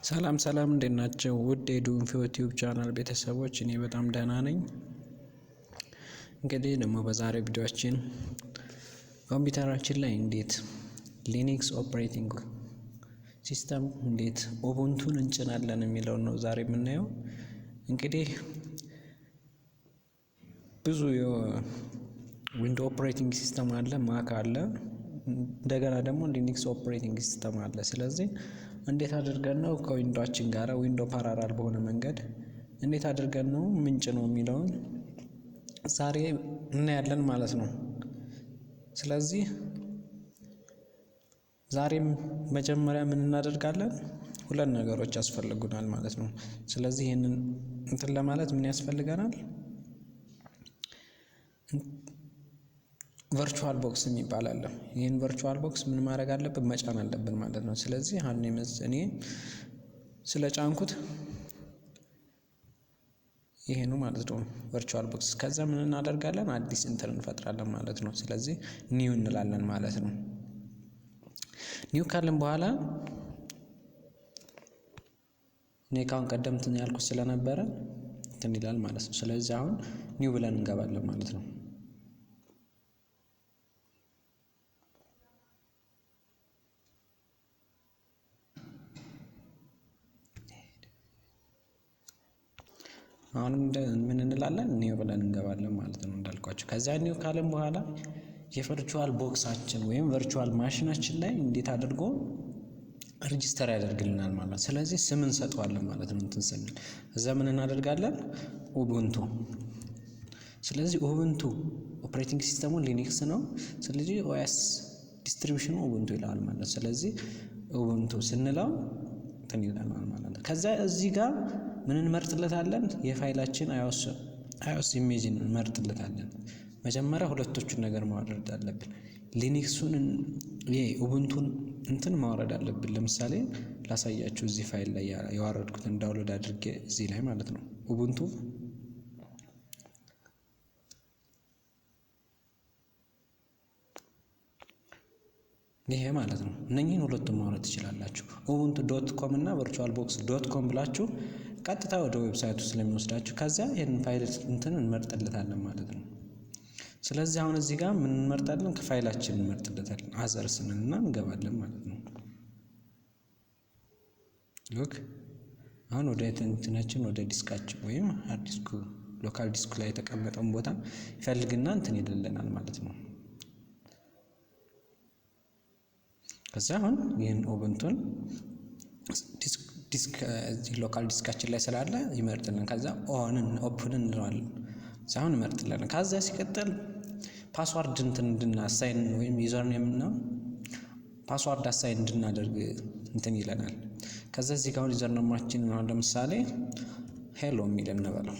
ሰላም ሰላም እንዴት ናቸው? ውድ የዱንፊዮ ዩቲዩብ ቻናል ቤተሰቦች እኔ በጣም ደህና ነኝ። እንግዲህ ደግሞ በዛሬው ቪዲዮአችን ኮምፒውተራችን ላይ እንዴት ሊነክስ ኦፕሬቲንግ ሲስተም እንዴት ኡቡንቱን እንጭናለን የሚለውን ነው ዛሬ የምናየው። እንግዲህ ብዙ የዊንዶው ኦፕሬቲንግ ሲስተም አለ፣ ማክ አለ፣ እንደገና ደግሞ ሊነክስ ኦፕሬቲንግ ሲስተም አለ። ስለዚህ እንዴት አድርገን ነው ከዊንዶዋችን ጋር ዊንዶው ፓራላል በሆነ መንገድ እንዴት አድርገን ነው ምንጭ ነው የሚለውን ዛሬ እናያለን ማለት ነው። ስለዚህ ዛሬም መጀመሪያ ምን እናደርጋለን? ሁለት ነገሮች ያስፈልጉናል ማለት ነው። ስለዚህ ይሄንን እንትን ለማለት ምን ያስፈልገናል? ቨርቹዋል ቦክስ የሚባል አለ። ይሄን ቨርቹዋል ቦክስ ምን ማድረግ አለብን? መጫን አለብን ማለት ነው። ስለዚህ እኔ ስለጫንኩት ይሄ ነው ማለት ነው ቨርቹዋል ቦክስ። ከዛ ምን እናደርጋለን? አዲስ እንትን እንፈጥራለን ማለት ነው። ስለዚህ ኒው እንላለን ማለት ነው። ኒው ካልን በኋላ እኔ ካሁን ቀደም ያልኩት ስለነበረ እንትን ይላል ማለት ነው። ስለዚህ አሁን ኒው ብለን እንገባለን ማለት ነው። አሁንም ምን እንላለን? ኒው ብለን እንገባለን ማለት ነው እንዳልኳችሁ። ከዛ ኒው ካለን በኋላ የቨርቹዋል ቦክሳችን ወይም ቨርቹዋል ማሽናችን ላይ እንዴት አድርጎ ሬጂስተር ያደርግልናል ማለት ነው። ስለዚህ ስም እንሰጠዋለን ማለት ነው። እንትን ስንል እዛ ምን እናደርጋለን? ኡቡንቱ። ስለዚህ ኡቡንቱ ኦፕሬቲንግ ሲስተሙ ሊነክስ ነው። ስለዚህ ኦኤስ ዲስትሪቢዩሽኑ ኡቡንቱ ይላል ማለት ነው። ስለዚህ ኡቡንቱ ስንለው እንትን ይላል ማለት ነው። ከዛ እዚህ ጋር ምን እንመርጥለታለን? የፋይላችን አይኦስ ኢሜጅን እንመርጥለታለን። መጀመሪያ ሁለቶቹን ነገር ማውረድ አለብን። ሊነክሱን ኡቡንቱን እንትን ማውረድ አለብን። ለምሳሌ ላሳያችሁ፣ እዚህ ፋይል ላይ ያወረድኩትን ዳውንሎድ አድርጌ እዚህ ላይ ማለት ነው ኡቡንቱ ይሄ ማለት ነው። እነኚህን ሁለቱም ማውረድ ትችላላችሁ። ubuntu.com እና virtualbox.com ብላችሁ ቀጥታ ወደ ዌብሳይቱ ስለሚወስዳችሁ ከዛ ይሄንን ፋይል እንትን እንመርጥለታለን ማለት ነው። ስለዚህ አሁን እዚህ ጋር ምን እንመርጣለን? ከፋይላችን እንመርጥለታለን። አዘርስንና እንገባለን ማለት ነው። ሉክ አሁን ወደ እንትናችን ወደ ዲስካችን ወይም ሃርድ ዲስኩ ሎካል ዲስኩ ላይ የተቀመጠውን ቦታ ይፈልግና እንትን ይልልናል ማለት ነው። ከዛ አሁን ይሄን ኡቡንቱን ዲስክ እዚህ ሎካል ዲስካችን ላይ ስላለ ይመርጥልን። ከዛ ኦፕን እንለዋለን። አሁን ይመርጥልን። ከዛ ሲቀጥል ፓስዋርድ እንትን አሳይን ወይም ዩዘር ኔም እና ፓስዋርድ አሳይን እንድናደርግ እንትን ይለናል። ከዛ እዚህ ጋር ዩዘር ኔማችን ነው ለምሳሌ ሄሎ የሚል እንበለው።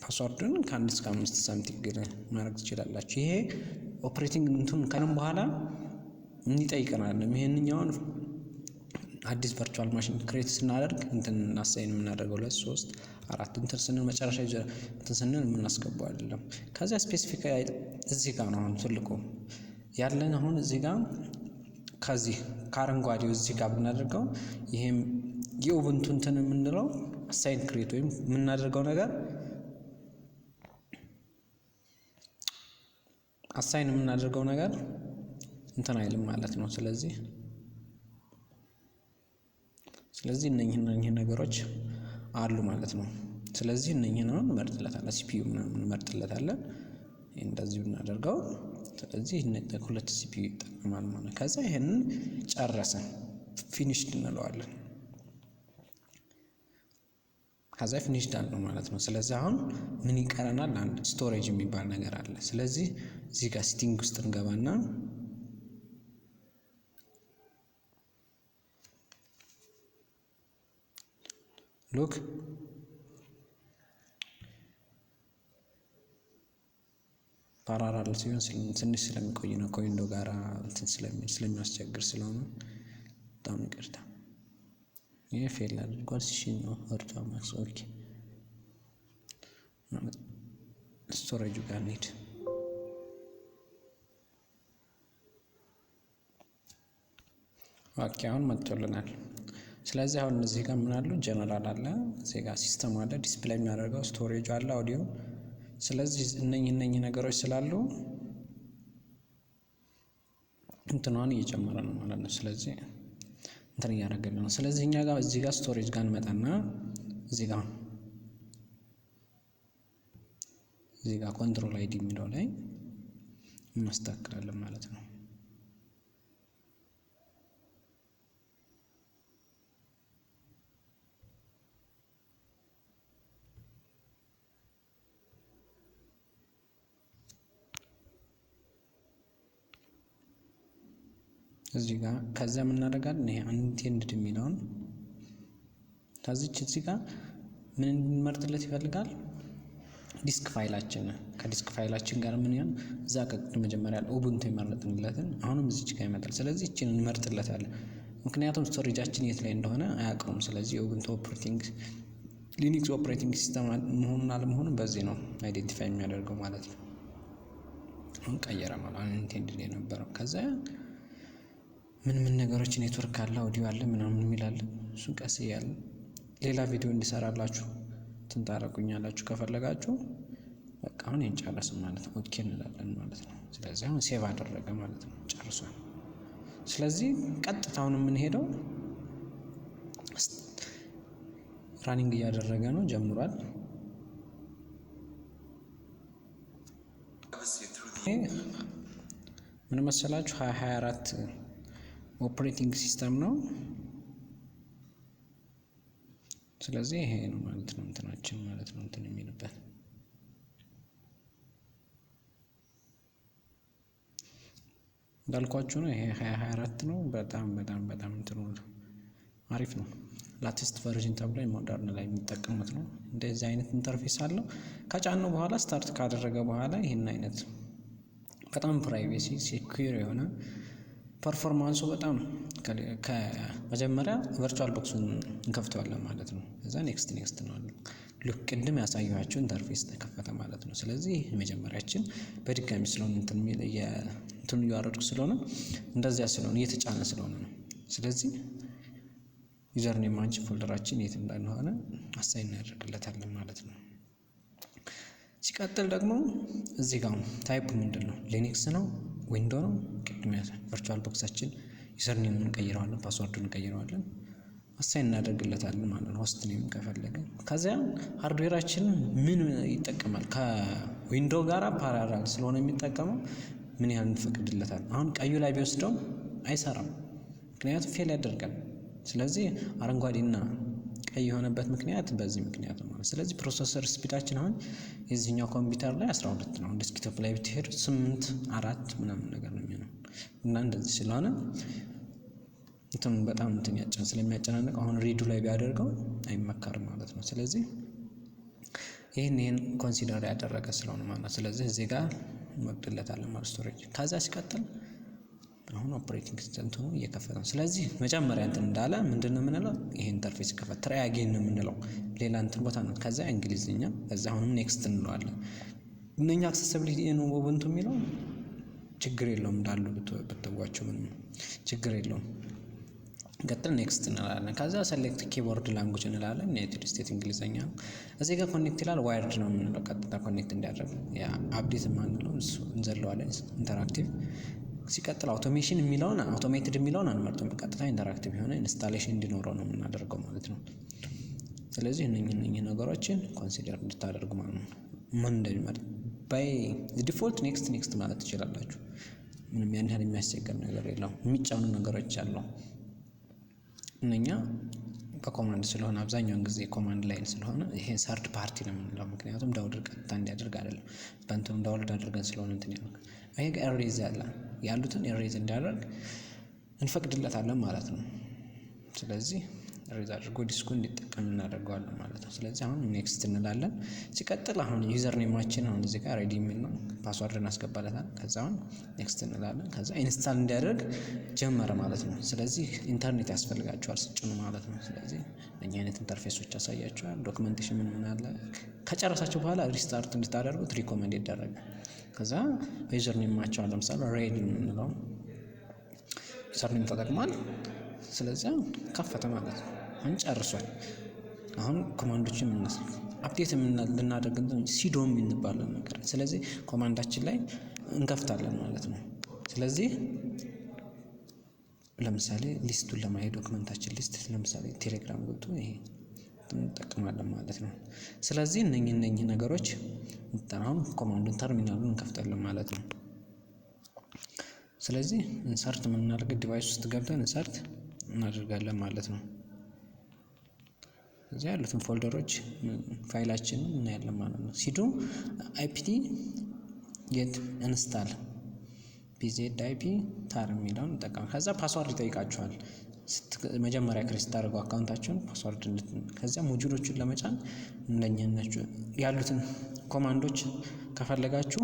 ፓስዋርዱን ከ1 እስከ 5 ሳምቲንግ ማድረግ ትችላላችሁ። ይሄ ኦፕሬቲንግ እንትን ካለም በኋላ ምን ይጠይቀናል? ይሄንኛውን አዲስ ቨርቹዋል ማሽን ክሬት ስናደርግ እንትን አሳይን የምናደርገው 2 3 4 እንትን ስንል መጨረሻ እንትን ስንል የምናስገባው አይደለም። ከዛ ስፔሲፊክ እዚህ ጋር ነው አሁን ትልቁ ያለን። አሁን እዚህ ጋር ከዚህ ከአረንጓዴው እዚህ ጋር ብናደርገው ይሄም የኡቡንቱ እንትን የምንለው አሳይን ክሬት ወይም የምናደርገው ነገር አሳይን የምናደርገው ነገር እንትን አይልም ማለት ነው። ስለዚህ እነኚህ ነገሮች አሉ ማለት ነው። ስለዚህ እነኚህን አሁን እንመርጥለታለን። ሲፒዩ ምናምን እንመርጥለታለን። እንደዚህ እናደርገው። ስለዚህ ሁለት ሲፒዩ ይጠቀማል ማለት ነው። ከዛ ይሄንን ጨረሰን ፊኒሽድ እንለዋለን። ከዛ ፊኒሽድ አለ ማለት ነው። ስለዚህ አሁን ምን ይቀረናል? አንድ ስቶሬጅ የሚባል ነገር አለ። ስለዚህ እዚህ ጋር ሴቲንግ ውስጥ እንገባና ሉክ ፓራላል ሲሆን ትንሽ ስለሚቆይ ነው ከዊንዶው ጋር እንትን ስለሚያስቸግር ስለሆነ በጣም ይቅርታ። ይሄ ፌል አድርጓል። ሲሽን ነው ቨርቹዋል ማክስ ኦኬ። ስቶሬጁ ጋር እንሂድ። ኦኬ አሁን መጥቶልናል። ስለዚህ አሁን እዚህ ጋር ምን አሉ? ጀነራል አለ፣ እዚህ ጋር ሲስተም አለ፣ ዲስፕሌይ የሚያደርገው ስቶሬጅ አለ፣ አውዲዮ። ስለዚህ እነኚህ ነገሮች ስላሉ እንትኗን እየጨመረ ነው ማለት ነው። ስለዚህ እንትን እያደረገልን ነው። ስለዚህ እኛ ጋር እዚህ ጋር ስቶሬጅ ጋር እንመጣና እዚህ ጋር ኮንትሮል አይዲ የሚለው ላይ እናስተካክላለን ማለት ነው። እዚህ ጋር ከዛ ምን እናደርጋለን? ይሄ አንኢንቴንድድ የሚለውን ታዝች እዚህ ጋር ምን እንመርጥለት ይፈልጋል? ዲስክ ፋይላችን ከዲስክ ፋይላችን ጋር ምን ይሆን? እዛ ከቅድም መጀመሪያ ኡቡንቱ የመረጥንለትን አሁንም እዚች ጋር ይመጣል። ስለዚህ እቺን እንመርጥለታለን። ምክንያቱም ስቶሬጃችን የት ላይ እንደሆነ አያውቀውም። ስለዚህ ኡቡንቱ ሊኒክስ ኦፕሬቲንግ ሲስተም መሆኑን አለመሆኑን በዚህ ነው አይዴንቲፋይ የሚያደርገው ማለት ነው። አሁን ቀየረ ማለት አንኢንቴንድድ የነበረው ከዛ ምን ነገሮች ኔትወርክ አለ፣ አውዲዮ አለ፣ ምናምን የሚላል እሱን ቀስ እያለ ሌላ ቪዲዮ እንዲሰራላችሁ ትንታረቁኛላችሁ ከፈለጋችሁ። በቃ አሁን እንጨረስም ማለት ነው። ኦኬ እንላለን ማለት ነው። ስለዚህ አሁን ሴቭ አደረገ ማለት ነው፣ ጨርሷል። ስለዚህ ቀጥታውን የምንሄደው ራኒንግ እያደረገ ነው፣ ጀምሯል። ምን መሰላችሁ 2024 ኦፕሬቲንግ ሲስተም ነው። ስለዚህ ይሄ ነው ማለት ነው እንትናችን ማለት ነው እንትን የሚልበት እንዳልኳችሁ ነው። ይሄ 2024 ነው። በጣም እንትኑ አሪፍ ነው። ላቴስት ቨርዥን ተብሎ ሞደርን ላይ የሚጠቀሙት ነው። እንደዚህ አይነት ኢንተርፌስ አለው። ከጫነው በኋላ ስታርት ካደረገ በኋላ ይህን አይነት በጣም ፕራይቬሲ ሴኩር የሆነ ፐርፎርማንሱ በጣም ከመጀመሪያ ቨርቹዋል ቦክሱን እንከፍተዋለን ማለት ነው። እዛ ኔክስት ነው ልክ ቅድም ያሳየኋችሁ ኢንተርፌስ ተከፈተ ማለት ነው። ስለዚህ መጀመሪያችን በድጋሚ ስለሆነ እንትኑ እያወረድኩ ስለሆነ እንደዚያ ስለሆነ እየተጫነ ስለሆነ ነው። ስለዚህ ዩዘር ኔማችን ፎልደራችን የት እንዳልሆነ አሳይን እናደርግለታለን ማለት ነው። ሲቀጥል ደግሞ እዚህ ጋር ታይፕ ምንድን ነው? ሊኒክስ ነው ዊንዶ ነው? ቅድም ቨርቹዋል ቦክሳችን ዩዘር ኔም እንቀይረዋለን፣ ፓስወርድ እንቀይረዋለን፣ አሳይን እናደርግለታለን ማለት ነው። ሆስት ኔም ከፈለገ ከዚያ ሃርድዌራችን ምን ይጠቀማል? ከዊንዶ ጋራ ፓራላል ስለሆነ የሚጠቀመው ምን ያህል እንፈቅድለታል? አሁን ቀዩ ላይ ቢወስደው አይሰራም፣ ምክንያቱም ፌል ያደርጋል። ስለዚህ አረንጓዴና ቀይ የሆነበት ምክንያት በዚህ ምክንያት ነው ማለት። ስለዚህ ፕሮሰሰር ስፒዳችን አሁን የዚህኛው ኮምፒውተር ላይ 12 ነው። ዴስክቶፕ ላይ ብትሄዱ 8 4 ምናምን ነገር ነው የሚሆነው እና እንደዚህ ስለሆነ እንትን በጣም ስለሚያጨናንቅ አሁን ሪዱ ላይ ቢያደርገው አይመከርም ማለት ነው። ስለዚህ ይህን ኮንሲደር ያደረገ ስለሆነ ማለት ነው። ስለዚህ እዚህ ጋር እንወቅድለታለን ማለት ስቶሬጅ። ከዛ ሲቀጥል አሁን ኦፕሬቲንግ ሲስተም ነው እየከፈተ ነው። ስለዚህ መጀመሪያ እንትን እንዳለ ምንድነው የምንለው? ይሄ ኢንተርፌስ ከፈተ ትራይ አጌን ነው የምንለው፣ ሌላ እንትን ቦታ ነው። ከዛ እንግሊዝኛ፣ ከዛ አሁንም ኔክስት እንለዋለን። እነኛ አክሰሲቢሊቲ ነው ኡቡንቱ የሚለው ችግር የለውም እንዳሉ ብትዋቸው ምንም ችግር የለውም። ቀጥል ኔክስት እንላለን። ከዛ ሰሌክት ኪቦርድ ላንጉጅ እንላለን። ዩናይትድ ስቴትስ እንግሊዝኛ ነው። እዚህ ጋር ኮኔክት ይላል። ዋይርድ ነው የምንለው ቀጥታ ኮኔክት እንዲያደርግ። ያ አፕዴት የማንለው እሱ እንዘለዋለን። ኢንተራክቲቭ ሲቀጥል አውቶሜሽን የሚለውን አውቶሜትድ የሚለውን አንመርጥም። ቀጥታ ኢንተራክቲቭ የሆነ ኢንስታሌሽን እንዲኖረው ነው የምናደርገው ማለት ነው። ስለዚህ እነኚህ ነገሮችን ኮንሲደር እንድታደርጉ ማለት ነው። ምን እንደሚመርጥ ባይ ዲፎልት ኔክስት ማለት ትችላላችሁ። ምንም ያን ያህል የሚያስቸግር ነገር የለውም። የሚጫኑ ነገሮች አሉ። እነኛ በኮማንድ ስለሆነ አብዛኛውን ጊዜ ኮማንድ ላይን ስለሆነ ይሄ ሰርድ ፓርቲ ነው የምንለው። ምክንያቱም ዳውንሎድ ቀጥታ እንዲያደርግ አይደለም፣ በእንትኑ ዳውንሎድ አድርገን ስለሆነ እንትን ያለው ይሄ ኤሬዝ ያሉትን ኤሬዝ እንዲያደርግ እንፈቅድለታለን ማለት ነው። ስለዚህ ኤሬዝ አድርጎ ዲስኩ እንዲጠቀም እናደርገዋለን ማለት ነው። ስለዚህ አሁን ኔክስት እንላለን። ሲቀጥል አሁን ዩዘር ኔማችን አሁን እዚህ ጋር ሬዲ የሚል ነው፣ ፓስወርድ እናስገባለታል። ከዛ አሁን ኔክስት እንላለን። ከዛ ኢንስታል እንዲያደርግ ጀመረ ማለት ነው። ስለዚህ ኢንተርኔት ያስፈልጋቸዋል ስጭኑ ማለት ነው። ስለዚህ እኛ አይነት ኢንተርፌሶች ያሳያቸዋል። ዶክመንቴሽን ምን አለ። ከጨረሳችሁ በኋላ ሪስታርት እንድታደርጉት ሪኮመንድ ይደረጋል። ከዛ በዩዘር ኔማቸው ለምሳሌ ሬዲ የምንለው ዩዘር ኔም ተጠቅሟል። ስለዚህ ከፈተ ማለት ነው። አሁን ጨርሷል። አሁን ኮማንዶችን አፕዴት ልናደርግ ሲዶም እንባለን ነገር። ስለዚህ ኮማንዳችን ላይ እንከፍታለን ማለት ነው። ስለዚህ ለምሳሌ ሊስቱን ለማየት ዶክመንታችን ሊስት ለምሳሌ ቴሌግራም ገብቶ ይሄ እንጠቀማለን ማለት ነው። ስለዚህ እነኚህ ነገሮች አሁን ኮማንዱን ተርሚናሉን እንከፍታለን ማለት ነው። ስለዚህ ኢንሰርት የምናደርግ ዲቫይስ ውስጥ ገብተን ኢንሰርት እናደርጋለን ማለት ነው። እዚህ ያሉትን ፎልደሮች ፋይላችንን እናያለን ማለት ነው። ሲዶ አይፒቲ ጌት ኢንስታል ፒዜድ አይፒ ታር የሚለውን እንጠቀም። ከዛ ፓስዋርድ ይጠይቃችኋል። መጀመሪያ ክሬት ታደርገው አካውንታችሁን ፓስዋርድ ከዚያ ሞጁሎቹን ለመጫን እንደኛናችሁ ያሉትን ኮማንዶች ከፈለጋችሁ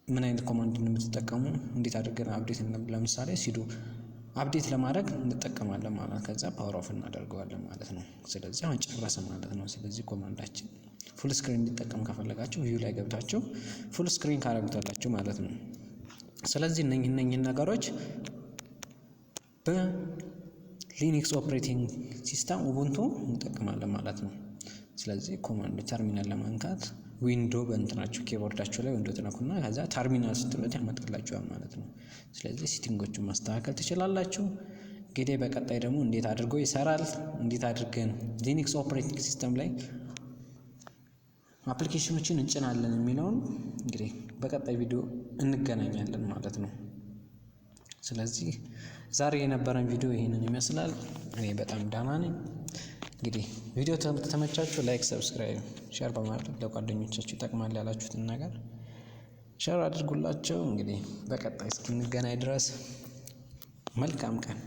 ምን አይነት ኮማንድ እንደምትጠቀሙ እንዴት አድርገን አፕዴት ለምሳሌ ሲዶ አፕዴት ለማድረግ እንጠቀማለን ማለት ነው። ከዛ ፓወር ኦፍ እናደርገዋለን ማለት ነው። ስለዚህ አሁን ጨረሰ ማለት ነው። ስለዚህ ኮማንዳችን ፉል ስክሪን እንዲጠቀም ከፈለጋችሁ ቪው ላይ ገብታችሁ ፉል ስክሪን ካረጉታላችሁ ማለት ነው። ስለዚህ እነኚህ ነገሮች በሊነክስ ኦፕሬቲንግ ሲስተም ኡቡንቱ እንጠቀማለን ማለት ነው። ስለዚህ ኮማንድ ተርሚናል ለማንካት ዊንዶ በእንትናችሁ ኪቦርዳችሁ ላይ ዊንዶ ትነኩና ከዛ ተርሚናል ስትሉት ያመጣላችኋል ማለት ነው። ስለዚህ ሴቲንጎቹን ማስተካከል ትችላላችሁ። እንግዲህ በቀጣይ ደግሞ እንዴት አድርጎ ይሰራል፣ እንዴት አድርገን ሊነክስ ኦፕሬቲንግ ሲስተም ላይ አፕሊኬሽኖችን እንጭናለን የሚለውን እንግዲህ በቀጣይ ቪዲዮ እንገናኛለን ማለት ነው። ስለዚህ ዛሬ የነበረን ቪዲዮ ይህንን ይመስላል። እኔ በጣም ደህና ነኝ። እንግዲህ ቪዲዮ ተመቻችሁ ላይክ፣ ሰብስክራይብ፣ ሼር በማድረግ ለጓደኞቻችሁ ይጠቅማል ያላችሁትን ነገር ሼር አድርጉላቸው። እንግዲህ በቀጣይ እስክንገናኝ ድረስ መልካም ቀን።